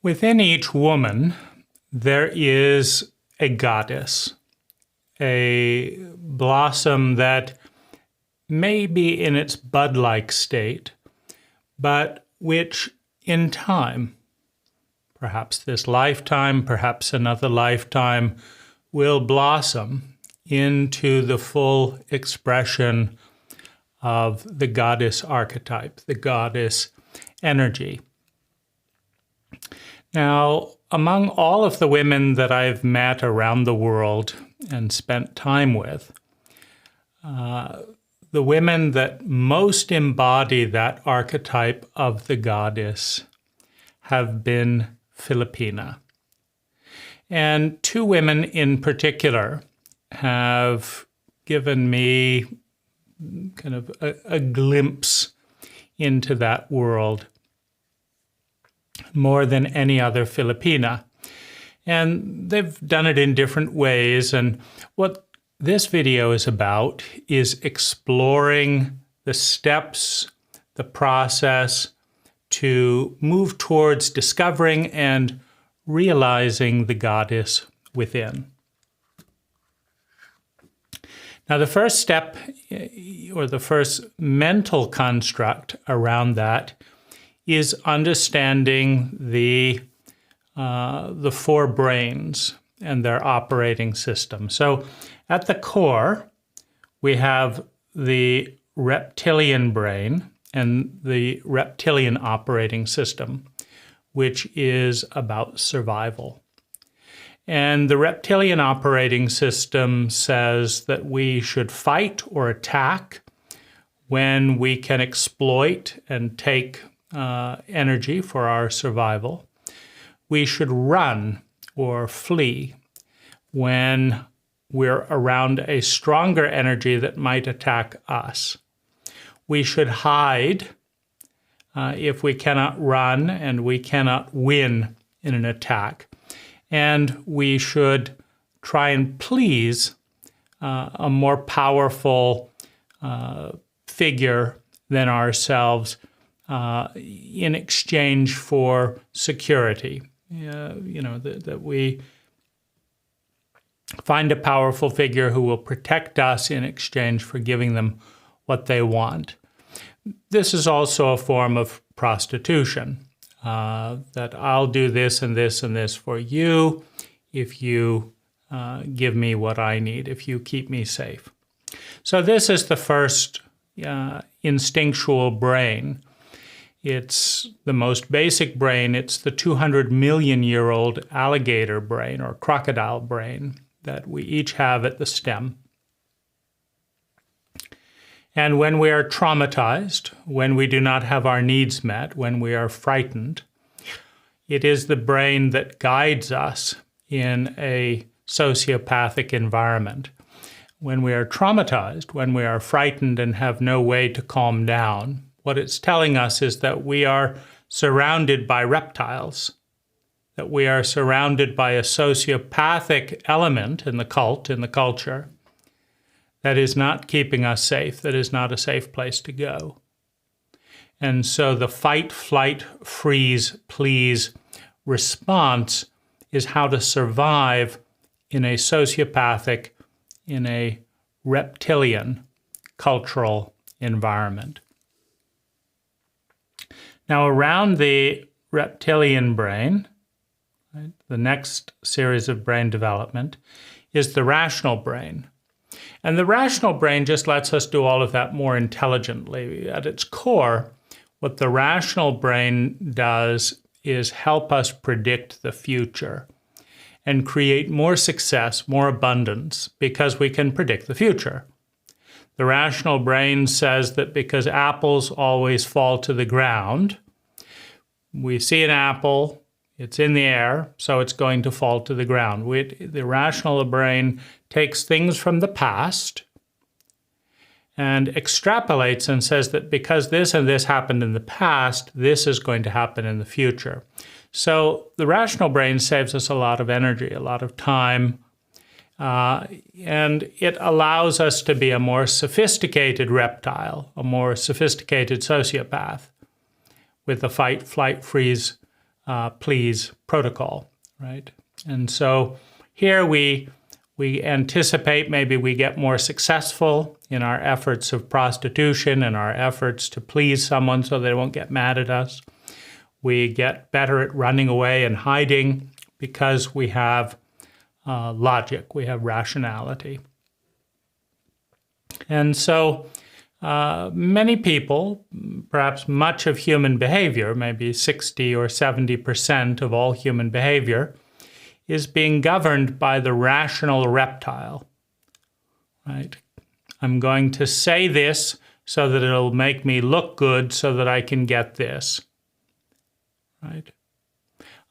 Within each woman, there is a goddess, a blossom that may be in its bud-like state, but which in time, perhaps this lifetime, perhaps another lifetime, will blossom into the full expression of the goddess archetype, the goddess energy. Now, among all of the women that I've met around the world and spent time with, the women that most embody that archetype of the goddess have been Filipina. And two women in particular have given me kind of a glimpse into that world more than any other Filipina. And they've done it in different ways. And what this video is about is exploring the steps, the process to move towards discovering and realizing the goddess within. Now, the first step, or the first mental construct around that, is understanding the four brains and their operating system. So at the core, we have the reptilian brain and the reptilian operating system, which is about survival. And the reptilian operating system says that we should fight or attack when we can exploit and take energy for our survival. We should run or flee when we're around a stronger energy that might attack us. We should hide if we cannot run and we cannot win in an attack. And we should try and please a more powerful figure than ourselves in exchange for security. That we find a powerful figure who will protect us in exchange for giving them what they want. This is also a form of prostitution, that I'll do this and this and this for you if you give me what I need, if you keep me safe. So this is the first instinctual brain. It's the most basic brain. It's the 200 million year old alligator brain or crocodile brain that we each have at the stem. And when we are traumatized, when we do not have our needs met, when we are frightened, it is the brain that guides us in a sociopathic environment. When we are traumatized, when we are frightened and have no way to calm down, what it's telling us is that we are surrounded by reptiles, that we are surrounded by a sociopathic element in the cult, in the culture, that is not keeping us safe, that is not a safe place to go. And so the fight, flight, freeze, please response is how to survive in a sociopathic, in a reptilian cultural environment. Now, around the reptilian brain, right, the next series of brain development is the rational brain. And the rational brain just lets us do all of that more intelligently. At its core, what the rational brain does is help us predict the future and create more success, more abundance, because we can predict the future. The rational brain says that because apples always fall to the ground, we see an apple, it's in the air, so it's going to fall to the ground. The rational brain takes things from the past and extrapolates and says that because this and this happened in the past, this is going to happen in the future. So the rational brain saves us a lot of energy, a lot of time, and it allows us to be a more sophisticated reptile, a more sophisticated sociopath with the fight, flight, freeze please protocol, right? And so here we anticipate maybe we get more successful in our efforts of prostitution and our efforts to please someone so they won't get mad at us. We get better at running away and hiding because we have logic, we have rationality. And so many people, perhaps much of human behavior, maybe 60 or 70% of all human behavior, is being governed by the rational reptile, right? I'm going to say this so that it'll make me look good so that I can get this, right?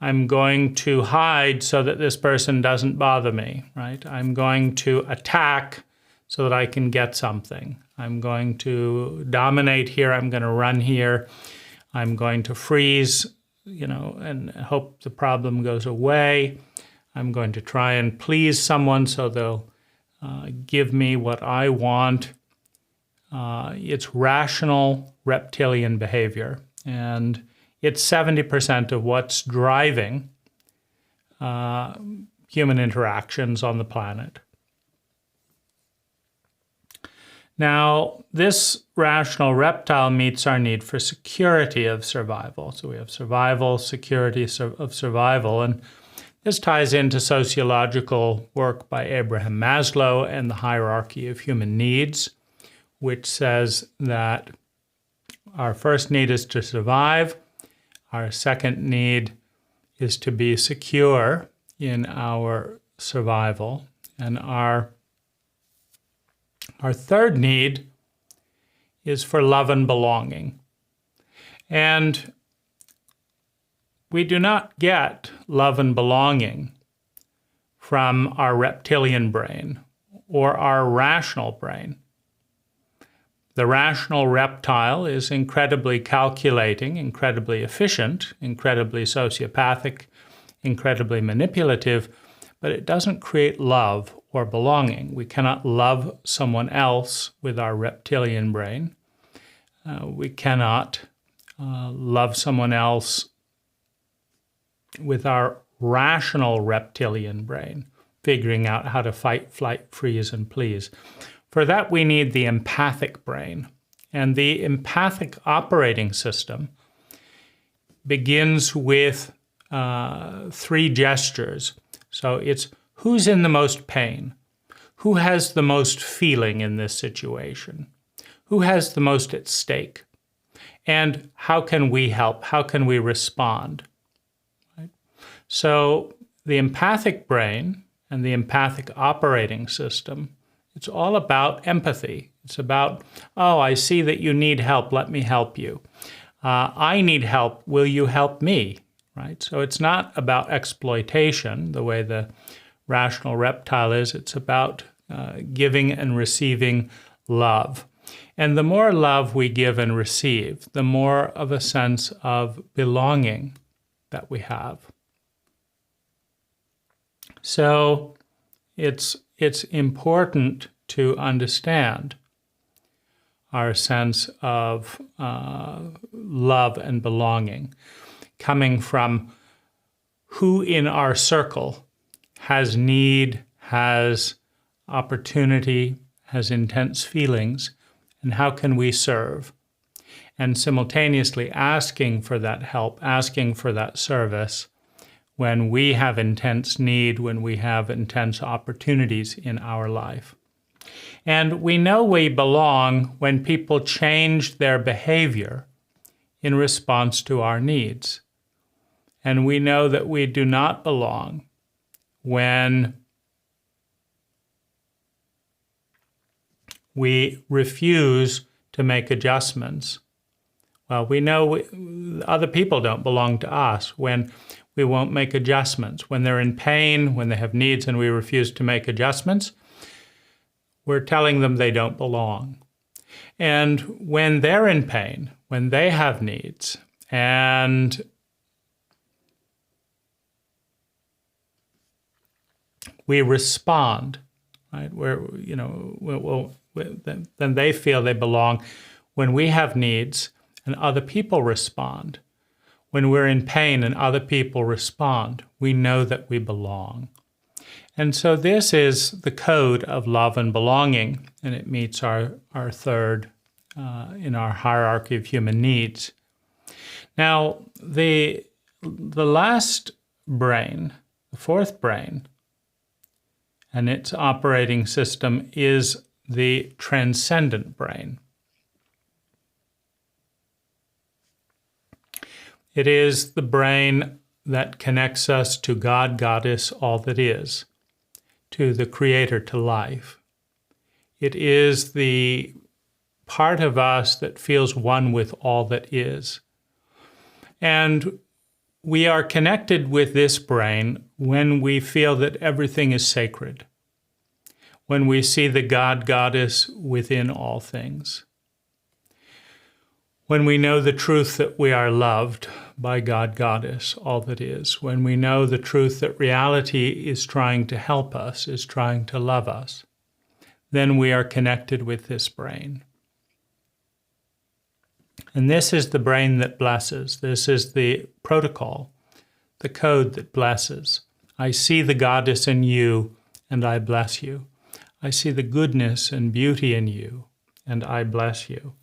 I'm going to hide so that this person doesn't bother me, right? I'm going to attack so that I can get something. I'm going to dominate here. I'm going to run here. I'm going to freeze, and hope the problem goes away. I'm going to try and please someone so they'll give me what I want. It's rational reptilian behavior, and it's 70% of what's driving human interactions on the planet. Now, this rational reptile meets our need for security of survival. So we have survival, security of survival, and this ties into sociological work by Abraham Maslow and the hierarchy of human needs, which says that our first need is to survive, our second need is to be secure in our survival, and our third need is for love and belonging. And we do not get love and belonging from our reptilian brain or our rational brain. The rational reptile is incredibly calculating, incredibly efficient, incredibly sociopathic, incredibly manipulative, but it doesn't create love or belonging. We cannot love someone else with our reptilian brain. We cannot love someone else with our rational reptilian brain, figuring out how to fight, flight, freeze, and please. For that, we need the empathic brain. And the empathic operating system begins with 3 gestures. So it's who's in the most pain? Who has the most feeling in this situation? Who has the most at stake? And how can we help? How can we respond? Right? So the empathic brain and the empathic operating system, it's all about empathy. It's about, oh, I see that you need help. Let me help you. I need help. Will you help me? Right? So it's not about exploitation the way the rational reptile is. It's about giving and receiving love. And the more love we give and receive, the more of a sense of belonging that we have. So it's important to understand our sense of love and belonging coming from who in our circle has need, has opportunity, has intense feelings, and how can we serve? And simultaneously asking for that help, asking for that service when we have intense need, when we have intense opportunities in our life. And we know we belong when people change their behavior in response to our needs. And we know that we do not belong when we refuse to make adjustments. Well, we know other people don't belong to us when we won't make adjustments. When they're in pain, when they have needs and we refuse to make adjustments, we're telling them they don't belong. And when they're in pain, when they have needs, and we respond, right? Then they feel they belong. When we have needs and other people respond, When we're in pain and other people respond, we know that we belong. And so this is the code of love and belonging, and it meets our third in our hierarchy of human needs. Now, the last brain, the fourth brain, and its operating system is the transcendent brain. It is the brain that connects us to God, Goddess, all that is, to the Creator, to life. It is the part of us that feels one with all that is. And we are connected with this brain when we feel that everything is sacred, when we see the God, Goddess within all things, when we know the truth that we are loved by God, Goddess, all that is, when we know the truth that reality is trying to help us, is trying to love us, then we are connected with this brain. And this is the brain that blesses. This is the protocol, the code that blesses. I see the Goddess in you, and I bless you. I see the goodness and beauty in you, and I bless you.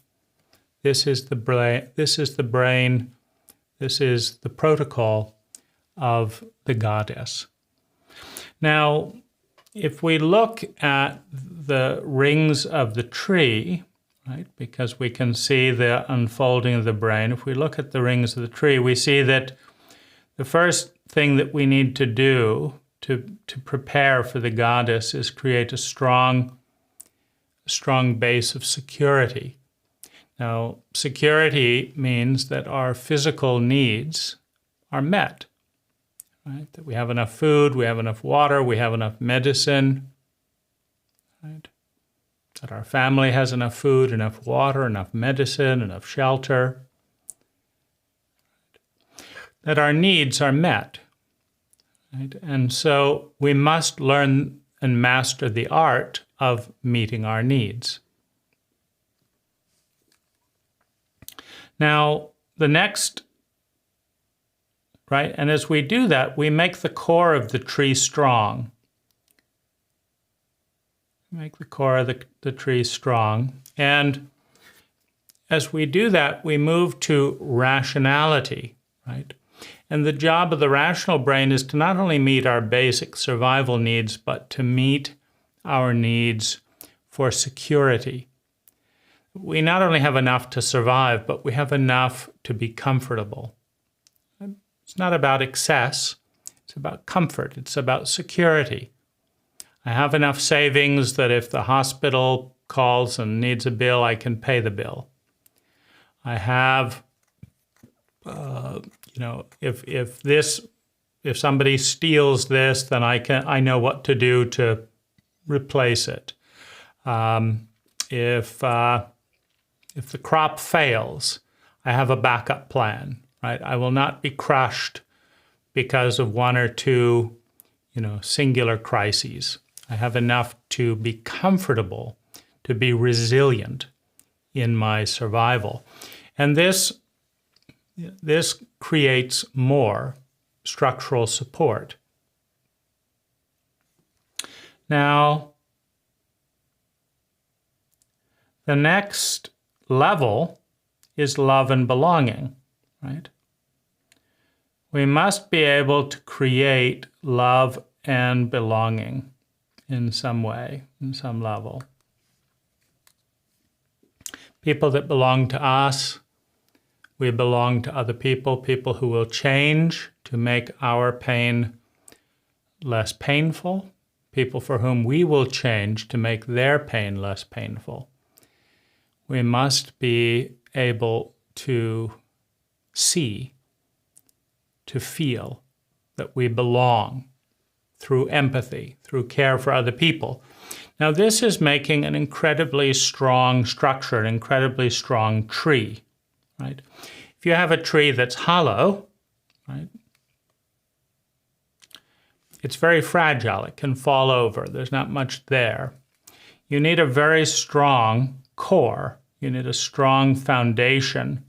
This is the brain. This is the brain. This is the protocol of the Goddess. Now, if we look at the rings of the tree, right, because we can see the unfolding of the brain, if we look at the rings of the tree, we see that the first thing that we need to do to prepare for the Goddess is create a strong base of security. Now, security means that our physical needs are met, right? That we have enough food, we have enough water, we have enough medicine, right? That our family has enough food, enough water, enough medicine, enough shelter. That our needs are met, right? And so we must learn and master the art of meeting our needs. Now, the next, right, and as we do that, we make the core of the tree strong. Make the core of the tree strong. And as we do that, we move to rationality, right? And the job of the rational brain is to not only meet our basic survival needs, but to meet our needs for security. We not only have enough to survive, but we have enough to be comfortable. It's not about excess. It's about comfort. It's about security. I have enough savings that if the hospital calls and needs a bill, I can pay the bill. I have, if somebody steals this, then I know what to do to replace it. If the crop fails, I have a backup plan, right? I will not be crushed because of one or two, singular crises. I have enough to be comfortable, to be resilient in my survival. And this creates more structural support. Now, the next level is love and belonging, right? We must be able to create love and belonging in some way, in some level. People that belong to us, we belong to other people, people who will change to make our pain less painful, people for whom we will change to make their pain less painful. We must be able to see, to feel that we belong through empathy, through care for other people. Now, this is making an incredibly strong structure, an incredibly strong tree, right? If you have a tree that's hollow, right, it's very fragile. It can fall over. There's not much there. You need a very strong core. You need a strong foundation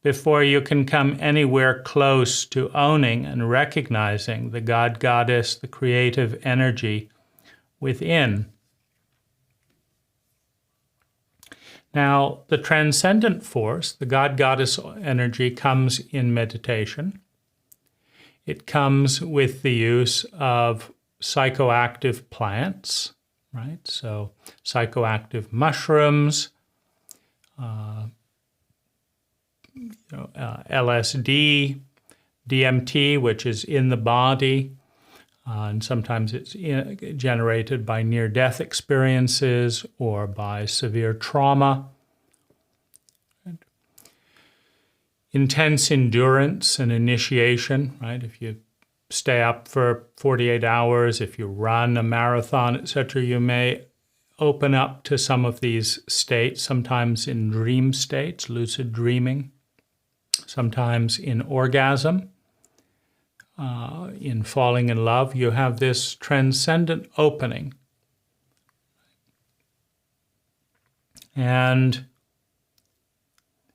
before you can come anywhere close to owning and recognizing the God Goddess, the creative energy within. Now, the transcendent force, the God Goddess energy, comes in meditation. It comes with the use of psychoactive plants, right? So psychoactive mushrooms, LSD, DMT, which is in the body, and sometimes it's generated by near-death experiences or by severe trauma. Intense endurance and initiation, right? If you stay up for 48 hours, if you run a marathon, etc., you may open up to some of these states, sometimes in dream states, lucid dreaming, sometimes in orgasm, in falling in love. You have this transcendent opening. And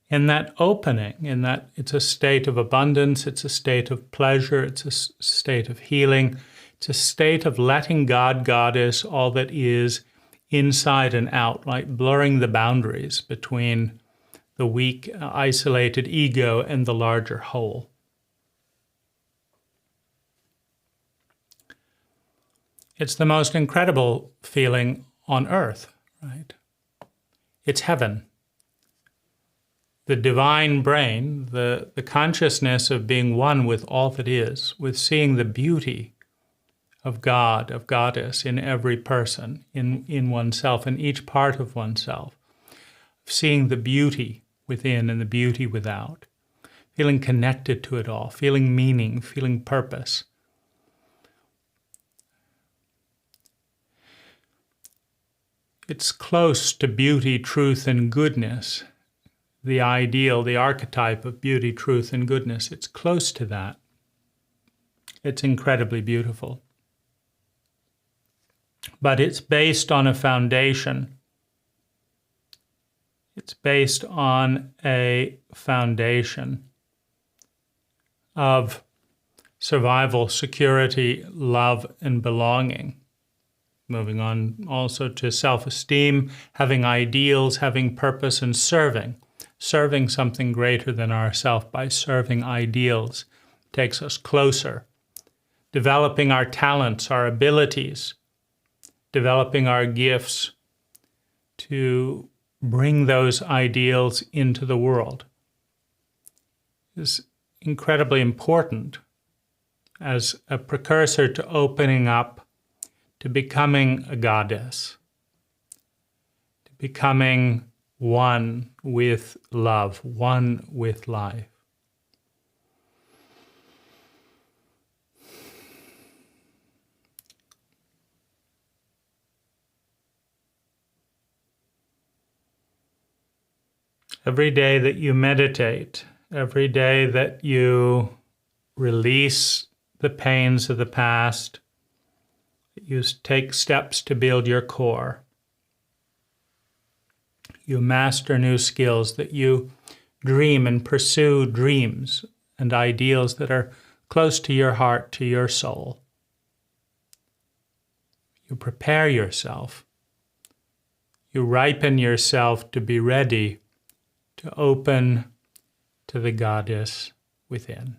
in that opening, in that it's a state of abundance, it's a state of pleasure, it's a state of healing, it's a state of letting God, Goddess, all that is inside and out, like blurring the boundaries between the weak, isolated ego and the larger whole. It's the most incredible feeling on earth, right? It's heaven. The divine brain, the consciousness of being one with all that is, with seeing the beauty of God, of Goddess in every person, in oneself, in each part of oneself, seeing the beauty within and the beauty without, feeling connected to it all, feeling meaning, feeling purpose. It's close to beauty, truth, and goodness. The ideal, the archetype of beauty, truth, and goodness. It's close to that. It's incredibly beautiful. But it's based on a foundation. It's based on a foundation of survival, security, love, and belonging. Moving on also to self-esteem, having ideals, having purpose, and serving. Serving something greater than ourselves by serving ideals takes us closer. Developing our talents, our abilities, developing our gifts to bring those ideals into the world is incredibly important as a precursor to opening up to becoming a goddess, to becoming one with love, one with life. Every day that you meditate, every day that you release the pains of the past, you take steps to build your core. You master new skills, that you dream and pursue dreams and ideals that are close to your heart, to your soul. You prepare yourself. You ripen yourself to be ready to open to the goddess within.